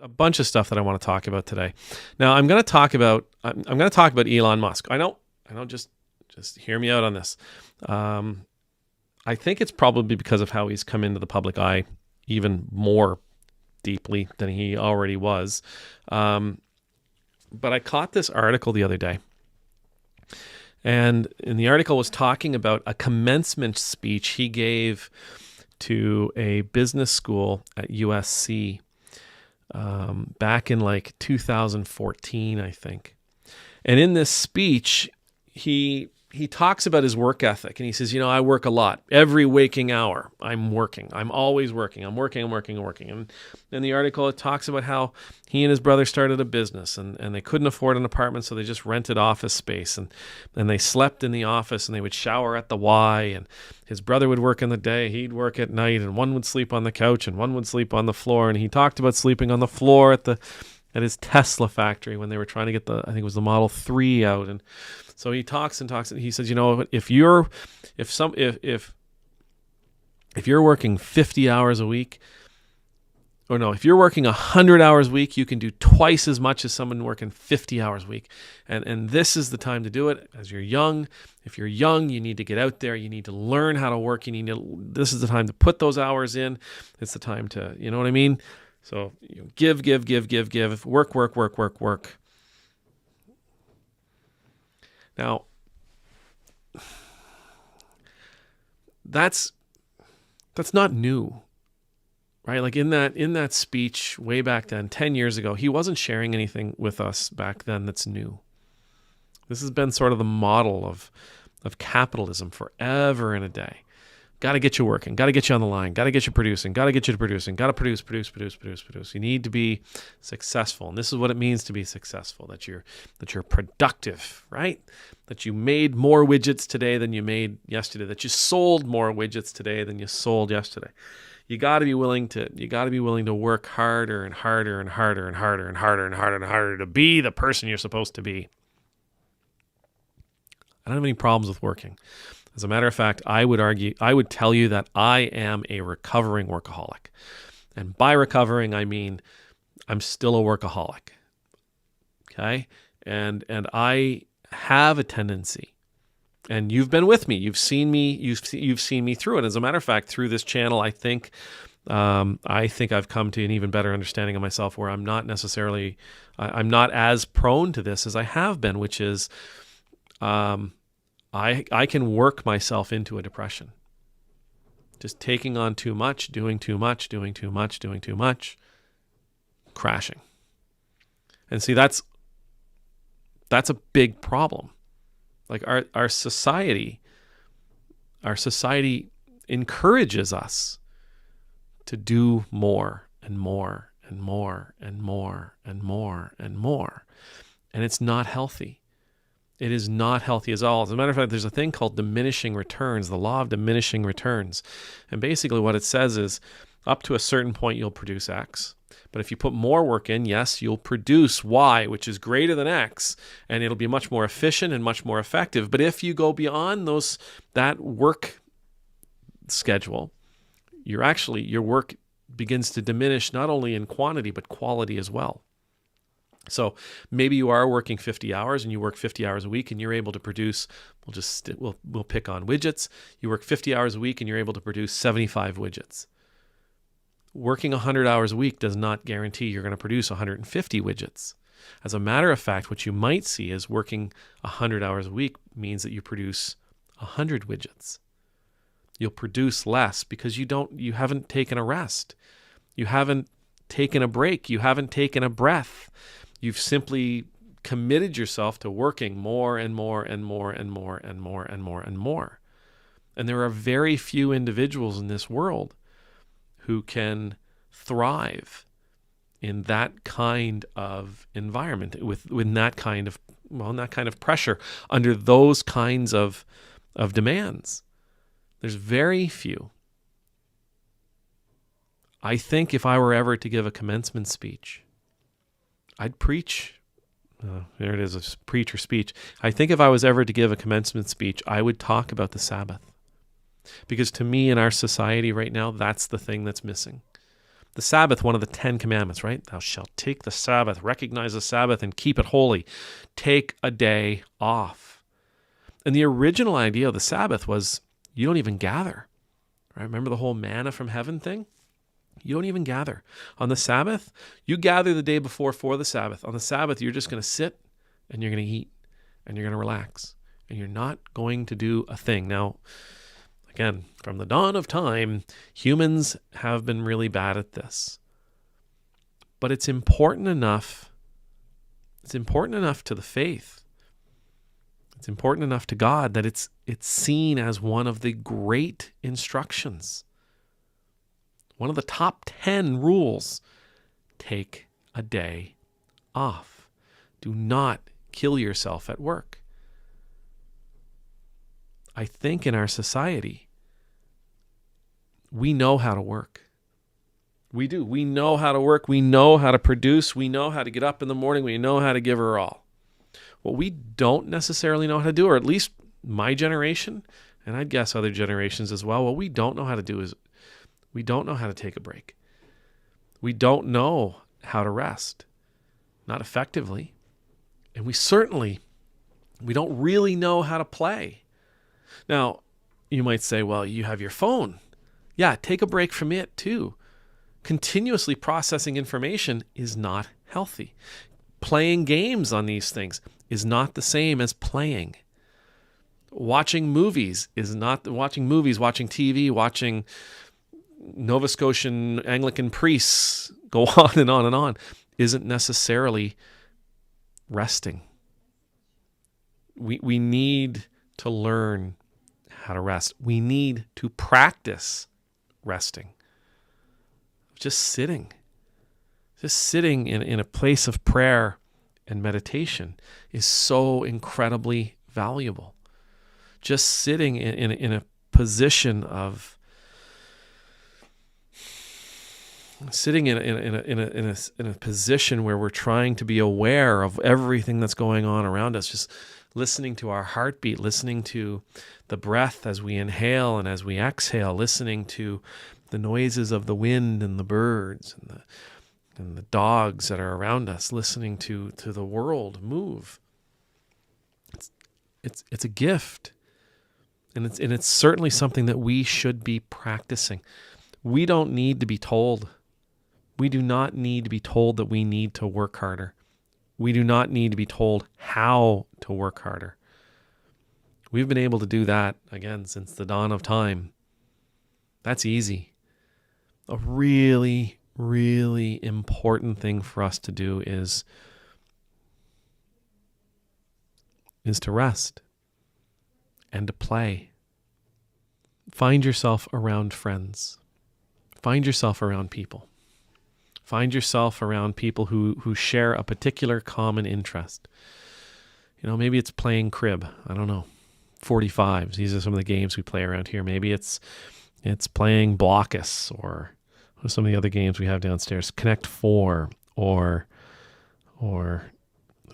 a bunch of stuff that I want to talk about today. Now, I'm going to talk about Elon Musk. I don't just hear me out on this. I think it's probably because of how he's come into the public eye even more deeply than he already was. But I caught this article the other day, and in the article was talking about a commencement speech he gave to a business school at USC back in like 2014, I think. And in this speech, he talks about his work ethic, and he says, I work a lot. Every waking hour, I'm working. I'm always working. I'm working. And in the article, it talks about how he and his brother started a business, and they couldn't afford an apartment, so they just rented office space, and they slept in the office, and they would shower at the Y, and his brother would work in the day, he'd work at night, and one would sleep on the couch, and one would sleep on the floor, and he talked about sleeping on the floor at his Tesla factory when they were trying to get I think it was the Model 3 out. And so he talks and he says, if you're working 50 hours a week, if you're working 100 hours a week, you can do twice as much as someone working 50 hours a week. And this is the time to do it as you're young. If you're young, you need to get out there. You need to learn how to work. This is the time to put those hours in. It's the time to, you know what I mean? So give, work. Now, that's not new, right? Like in that speech way back then, 10 years ago, he wasn't sharing anything with us back then that's new. This has been sort of the model of capitalism forever and a day. Got to get you working, got to get you on the line, got to get you producing, got to produce. You need to be successful. And this is what it means to be successful, that you're productive, right? That you made more widgets today than you made yesterday, that you sold more widgets today than you sold yesterday. You got to be willing to work harder and harder to be the person you're supposed to be. I don't have any problems with working. As a matter of fact, I would tell you that I am a recovering workaholic. And by recovering, I mean I'm still a workaholic. Okay? And I have a tendency, and you've been with me. You've seen me through it. As a matter of fact, through this channel, I think I've come to an even better understanding of myself, where I'm not as prone to this as I have been, which is I can work myself into a depression. Just taking on too much, doing too much, crashing. And see, that's a big problem. Like our society encourages us to do more and more. And it's not healthy. It is not healthy at all. As a matter of fact, there's a thing called diminishing returns, the law of diminishing returns. And basically what it says is up to a certain point, you'll produce X. But if you put more work in, yes, you'll produce Y, which is greater than X, and it'll be much more efficient and much more effective. But if you go beyond that work schedule, your work begins to diminish not only in quantity, but quality as well. So maybe you are working 50 hours and you work 50 hours a week and you're able to produce, we'll pick on widgets. You work 50 hours a week and you're able to produce 75 widgets. Working 100 hours a week does not guarantee you're going to produce 150 widgets. As a matter of fact, what you might see is working 100 hours a week means that you produce 100 widgets. You'll produce less because you haven't taken a rest. You haven't taken a break. You haven't taken a breath. You've simply committed yourself to working more and more. And there are very few individuals in this world who can thrive in that kind of environment, with that kind of pressure, under those kinds of demands. There's very few. I think if I were ever to give a commencement speech, I'd preach. There it is, a preacher speech. I think if I was ever to give a commencement speech, I would talk about the Sabbath. Because to me, in our society right now, that's the thing that's missing. The Sabbath, one of the 10 commandments, right? Thou shalt take the Sabbath, recognize the Sabbath, and keep it holy. Take a day off. And the original idea of the Sabbath was you don't even gather. Right? Remember the whole manna from heaven thing? You don't even gather. On the Sabbath, you gather the day before for the Sabbath. On the Sabbath, you're just going to sit and you're going to eat and you're going to relax and you're not going to do a thing. Now, again, from the dawn of time, humans have been really bad at this. But it's important enough. It's important enough to the faith. It's important enough to God that it's seen as one of the great instructions. One of the top 10 rules. Take a day off. Do not kill yourself at work. I think in our society, we know how to work. We do. We know how to work. We know how to produce. We know how to get up in the morning. We know how to give our all. What we don't necessarily know how to do, or at least my generation, and I'd guess other generations as well, what we don't know how to do is we don't know how to take a break. We don't know how to rest, not effectively. And we don't really know how to play. Now, you might say, well, you have your phone. Yeah, take a break from it too. Continuously processing information is not healthy. Playing games on these things is not the same as playing. Watching movies, watching TV, watching Nova Scotian Anglican priests go on and on and on, isn't necessarily resting. We need to learn how to rest. We need to practice resting. Just sitting in a place of prayer and meditation is so incredibly valuable. Just sitting in a position of in a position where we're trying to be aware of everything that's going on around us, just listening to our heartbeat, listening to the breath as we inhale and as we exhale, listening to the noises of the wind and the birds and the dogs that are around us, listening to the world move. It's a gift. And it's certainly something that we should be practicing. We don't need to be told. We do not need to be told that we need to work harder. We do not need to be told how to work harder. We've been able to do that, again, since the dawn of time. That's easy. A really, really important thing for us to do is to rest and to play. Find yourself around friends. Find yourself around people. Find yourself around people who share a particular common interest. Maybe it's playing crib. I don't know. 45s. These are some of the games we play around here. Maybe it's playing Blockus or some of the other games we have downstairs. Connect 4 or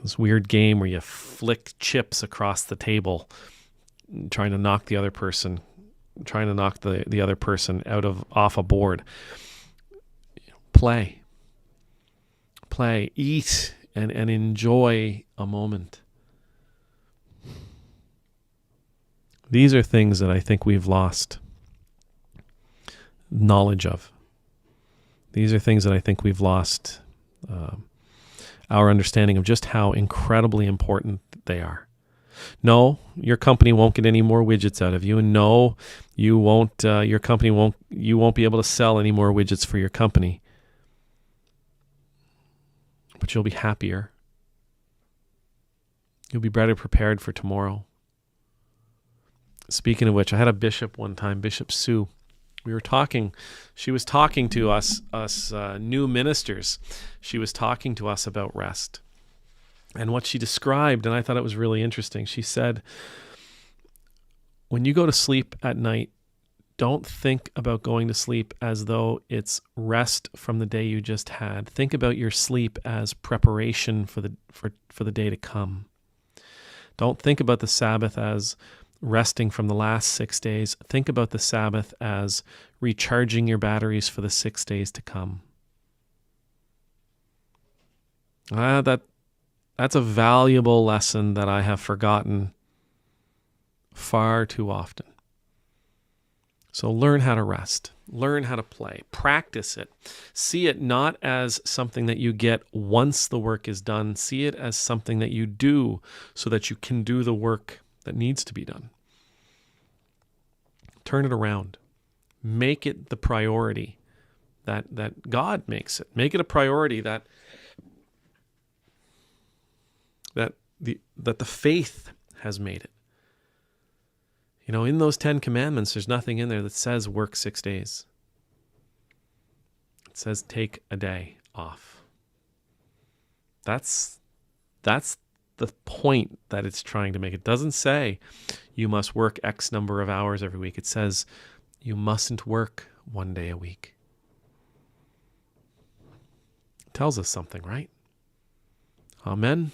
this weird game where you flick chips across the table trying to knock the other person off a board. Play, eat, and enjoy a moment. These are things that I think we've lost knowledge of. These are things that I think we've lost our understanding of just how incredibly important they are. No, your company won't get any more widgets out of you, and no, you won't. You won't be able to sell any more widgets for your company. But you'll be happier. You'll be better prepared for tomorrow. Speaking of which, I had a bishop one time, Bishop Sue. We were talking. She was talking to us new ministers. She was talking to us about rest. And what she described, and I thought it was really interesting, she said, when you go to sleep at night, don't think about going to sleep as though it's rest from the day you just had. Think about your sleep as preparation for the day to come. Don't think about the Sabbath as resting from the last 6 days. Think about the Sabbath as recharging your batteries for the 6 days to come. That's a valuable lesson that I have forgotten far too often. So learn how to rest, learn how to play, practice it. See it not as something that you get once the work is done. See it as something that you do so that you can do the work that needs to be done. Turn it around. Make it the priority that God makes it. Make it a priority that the faith has made it. You know, in those 10 commandments, there's nothing in there that says work 6 days. It says take a day off. That's the point that it's trying to make. It doesn't say you must work X number of hours every week. It says you mustn't work 1 day a week. It tells us something, right? Amen.